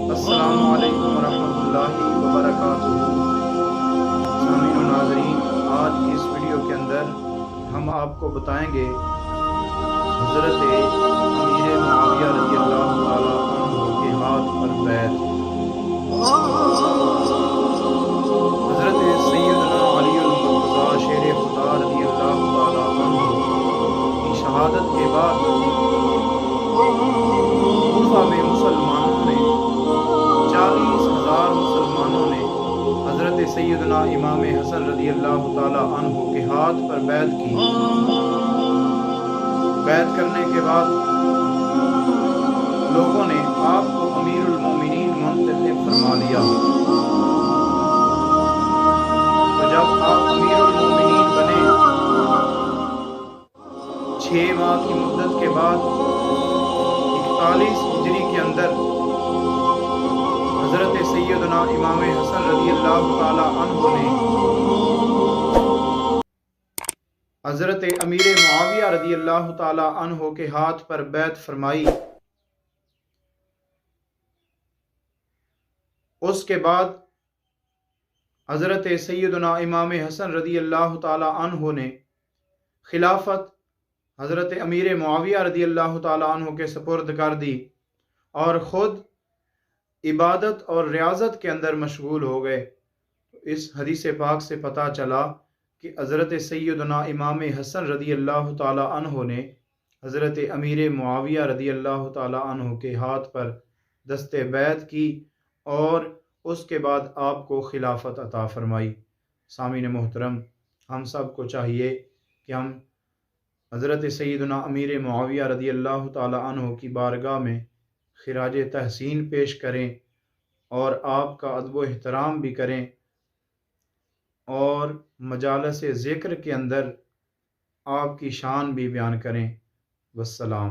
अस्सलामु अलैकुम वरहमतुल्लाहि वबरकातुहू। सामीन और नाज़रीन, आज की इस वीडियो के अंदर हम आपको बताएंगे हज़रत अमीर मुआविया रज़ियल्लाहु ताला अन्हु के हाथ पर बैत। हज़रत सैयदना अलीउल मुर्तज़ा शेर खुदा रज़ियल्लाहु ताला अन्हु की शहादत के बाद कूफा में मुसलमानों ने 40,000 मुसलमानों ने हज़रत सैयदना इमाम हसन रज़ियल्लाहु ताला अन्हु के हाथ पर बैत की। बैत करने के बाद लोगों ने आपको अमीरुल मोमिनीन मुंतखब फरमा लिया। तो जब आप अमीरुल मोमिनीन बने, 6 माह की मुद्दत के बाद 41 हिजरी के अंदर हज़रत सैयदना इमाम हसन रज़ियल्लाहु ताला अन्हु ने हज़रत अमीर मुआविया रज़ियल्लाहु ताला अन्हु के हाथ पर बैत फरमाई। उसके बाद हज़रत सैयदना इमाम हसन रज़ियल्लाहु ताला अन्हु ने खिलाफत हज़रत अमीर मुआविया रज़ियल्लाहु ताला अन्हु के सुपुर्द कर दी और ख़ुद इबादत और रियाजत के अंदर मशगूल हो गए। इस हदीस पाक से पता चला कि हज़रत सैयदना इमाम हसन रज़ियल्लाहु ताला अन्हु ने हज़रत अमीर मुआविया रज़ियल्लाहु ताला अन्हु के हाथ पर दस्ते बैत की और उसके बाद आपको खिलाफत अता फरमाई। सामीन मोहतरम, हम सब को चाहिए कि हम हज़रत सैयदना अमीर मुआविया रज़ियल्लाहु ताला अन्हु की बारगाह में खिराज तहसीन पेश करें और आपका अदब व एहतराम भी करें और मजालस ज़िक्र के अंदर आपकी शान भी बयान करें। वस्सलाम।